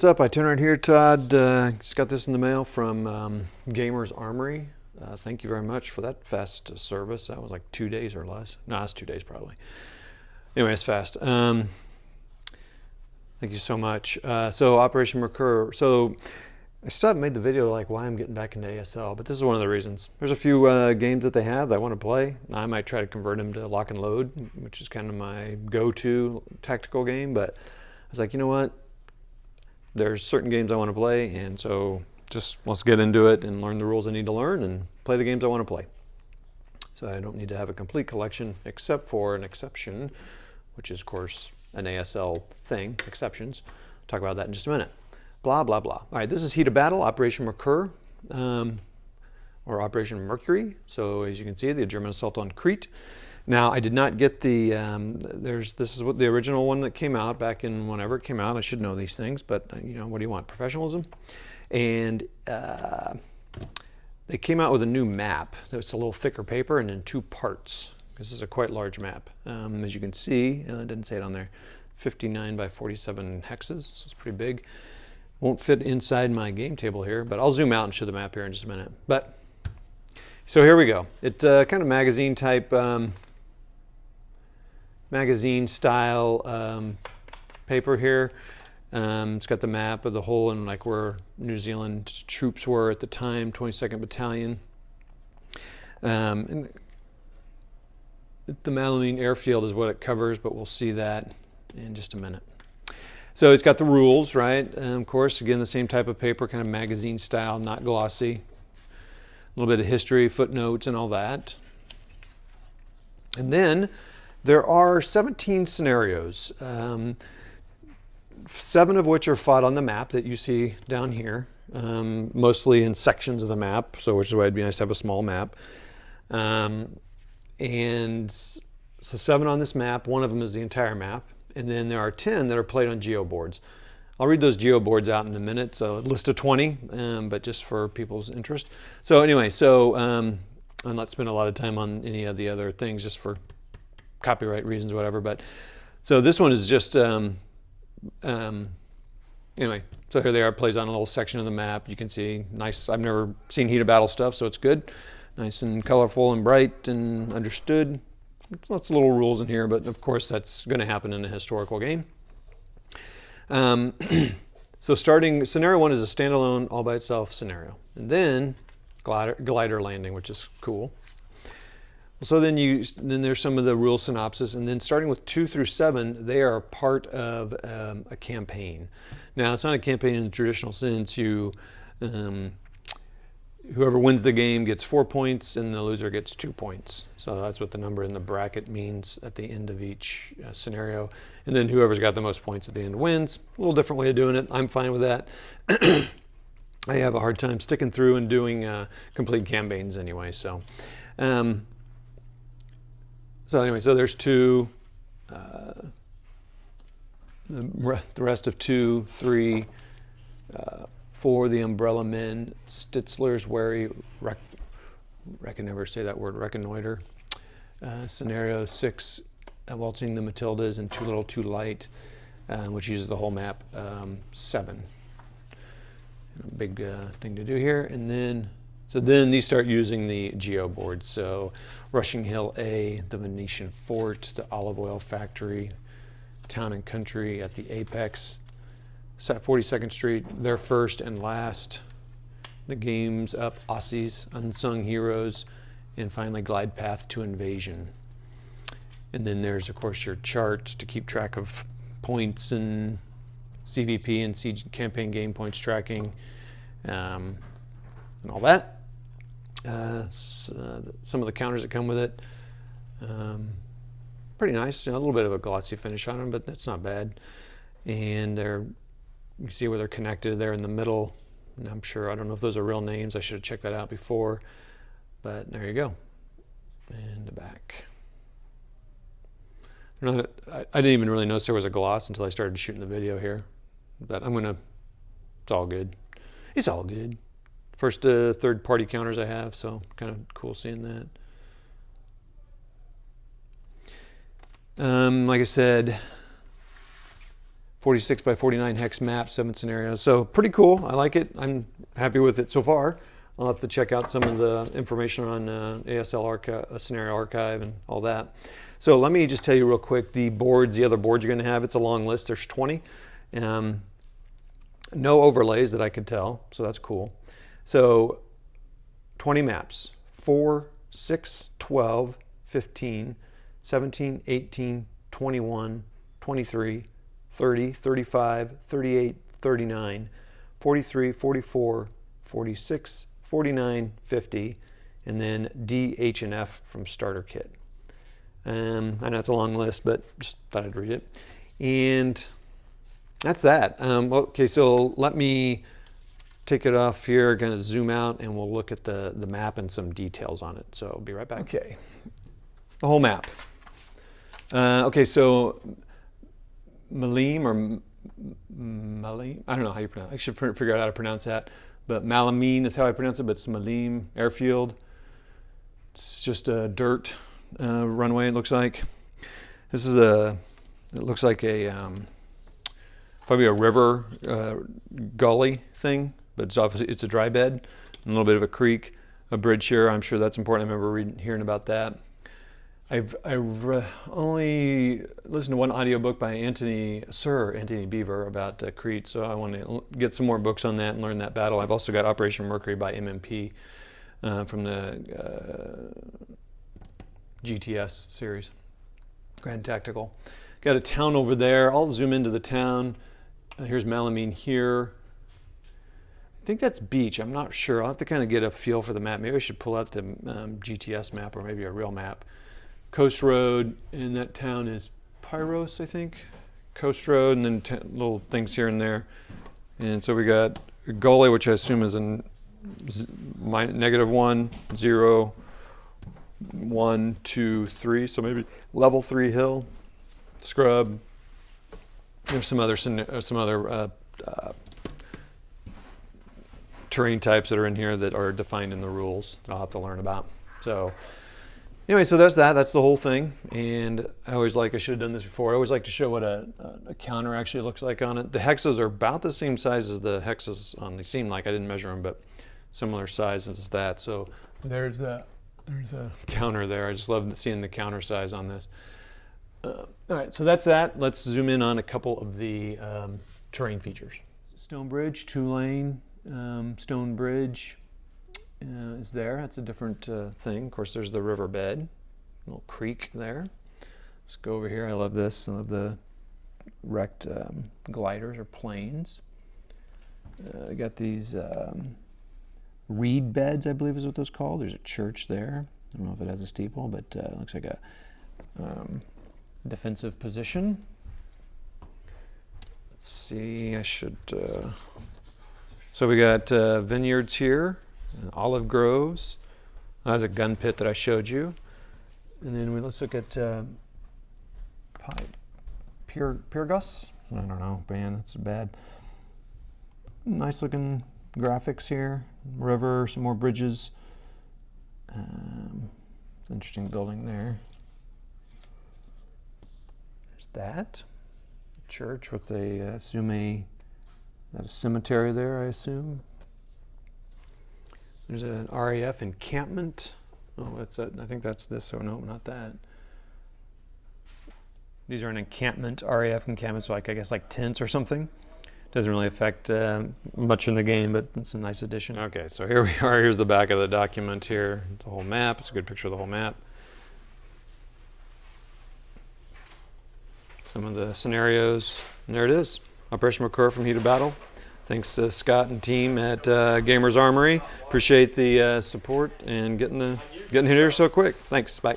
What's up? I turn right here, Todd. Just got this in the mail from Gamer's Armory. Thank you very much for that fast service. That was like 2 days or less. No, it's 2 days probably. Anyway, it's fast. Thank you so much. So Operation Merkur. So I still haven't made the video like why I'm getting back into ASL, but this is one of the reasons. There's a few games that they have that I want to play. I might try to convert them to lock and load, which is kind of my go-to tactical game. But I was like, you know what? There's certain games I want to play, and so just let's get into it and learn the rules I need to learn and play the games I want to play. So I don't need to have a complete collection except for an exception, which is of course an ASL thing, exceptions. I'll talk about that in just a minute. Blah, blah, blah. All right, this is Heat of Battle, Operation Merkur, or Operation Mercury. So as you can see, the German assault on Crete. Now, I did not get the, this is what the original one that came out back in whenever it came out. I should know these things, but you know, what do you want? Professionalism? And they came out with a new map. It's a little thicker paper and in 2 parts. This is a quite large map. As you can see, I didn't say it on there, 59 by 47 hexes, so it's pretty big. Won't fit inside my game table here, but I'll zoom out and show the map here in just a minute. But so here we go. It kind of magazine type, magazine style paper here. It's got the map of the whole and like where New Zealand troops were at the time, 22nd Battalion. And the Malamine airfield is what it covers, but we'll see that in just a minute. So it's got the rules, right? Of course, again, the same type of paper, kind of magazine style, not glossy. A little bit of history, footnotes, and all that. And then there are 17 scenarios, 7 of which are fought on the map that you see down here, mostly in sections of the map, so which is why it'd be nice to have a small map. And so 7 on this map, 1 of them is the entire map, and then there are 10 that are played on geoboards. I'll read those geoboards out in a minute, so a list of 20, but just for people's interest. So anyway, so I'll not spend a lot of time on any of the other things just for copyright reasons or whatever, but so this one is just anyway, so here they are, plays on a little section of the map. You can see nice. I've never seen Heat of Battle stuff, so it's good, nice and colorful and bright and understood. Lots of little rules in here, but of course that's going to happen in a historical game. So starting scenario 1 is a standalone all by itself scenario, and then glider landing, which is cool. So then there's some of the rule synopsis, and then starting with 2 through 7, they are part of a campaign. Now it's not a campaign in the traditional sense. Whoever wins the game gets 4 points, and the loser gets 2 points. So that's what the number in the bracket means at the end of each scenario. And then whoever's got the most points at the end wins. A little different way of doing it. I'm fine with that. I have a hard time sticking through and doing complete campaigns anyway. So. So anyway, so there's 2, the rest of 2, 3, 4, the Umbrella Men, Stitzler's Wary, I can never say that word, reconnoiter, scenario 6, Waltzing the Matildas, and Too Little Too Light, which uses the whole map, 7. A big thing to do here, and then so then these start using the geo boards. So Rushing Hill A, the Venetian Fort, the Olive Oil Factory, Town and Country at the Apex, 42nd Street, their first and last, the Games Up, Aussies, Unsung Heroes, and finally Glide Path to Invasion. And then there's of course your chart to keep track of points and CVP and siege campaign game points tracking, and all that. Some of the counters that come with it, pretty nice. A little bit of a glossy finish on them, but that's not bad. And you see where they're connected there in the middle. And I'm sure, I don't know if those are real names. I should have checked that out before, but there you go. And the back. I didn't even really notice there was a gloss until I started shooting the video here, but it's all good. It's all good. First third-party counters I have, so kind of cool seeing that. Like I said, 46 by 49 hex map, 7 scenarios. So pretty cool. I like it. I'm happy with it so far. I'll have to check out some of the information on ASL archive, scenario archive and all that. So let me just tell you real quick, the other boards you're going to have, it's a long list. There's 20. No overlays that I could tell, so that's cool. So 20 maps, 4, 6, 12, 15, 17, 18, 21, 23, 30, 35, 38, 39, 43, 44, 46, 49, 50, and then D, H, and F from starter kit. I know it's a long list, but just thought I'd read it. And that's that. Okay, so let me take it off here, going to zoom out, and we'll look at the map and some details on it. So I'll be right back. Okay, the whole map. Okay, so Malim or Malim, I don't know how you pronounce it. I should figure out how to pronounce that. But Malamine is how I pronounce it, but it's Malim Airfield. It's just a dirt runway, it looks like. This is it looks like a, probably a river gully thing, but it's obviously, it's a dry bed, and a little bit of a creek, a bridge here. I'm sure that's important. I remember hearing about that. I've only listened to one audiobook by Sir Anthony Beaver about Crete, so I want to get some more books on that and learn that battle. I've also got Operation Mercury by MMP from the GTS series, Grand Tactical. Got a town over there. I'll zoom into the town. Here's Malamine here. I think that's beach. I'm not sure. I'll have to kind of get a feel for the map. Maybe I should pull out the GTS map or maybe a real map. Coast Road, and that town is Pyros, I think. Coast Road, and then little things here and there. And so we got Gully, which I assume is -1, 0, 1, 2, 3. So maybe level 3 hill, scrub. There's some other terrain types that are in here that are defined in the rules that I'll have to learn about. So anyway, so that's that. That's the whole thing. And I should have done this before. I always like to show what a counter actually looks like on it. The hexes are about the same size as the hexes on. They seem like, I didn't measure them, but similar size as that. So there's a counter there. I just love seeing the counter size on this. All right, so that's that. Let's zoom in on a couple of the terrain features. Stone bridge, 2-lane stone bridge. Is there. That's a different thing. Of course, there's the riverbed, little creek there. Let's go over here. I love this. I love the wrecked gliders or planes. I got these reed beds, I believe is what those called. There's a church there. I don't know if it has a steeple, but it looks like a defensive position. Let's see. I should. So we got vineyards here. Olive groves. That's a gun pit that I showed you. And then let's look at Pyrgos. I don't know, man, that's bad. Nice looking graphics here. River, some more bridges. It's an interesting building there. There's that. Church with a cemetery there, I assume. There's an RAF encampment. Oh, I think that's this. So no, not that. These are an encampment, RAF encampment. So I guess like tents or something. Doesn't really affect much in the game, but it's a nice addition. Okay, so here we are. Here's the back of the document here. The whole map. It's a good picture of the whole map. Some of the scenarios. And there it is. Operation Merkur from Heat of Battle. Thanks to Scott and team at Gamers Armory. Appreciate the support and getting here so quick. Thanks. Bye.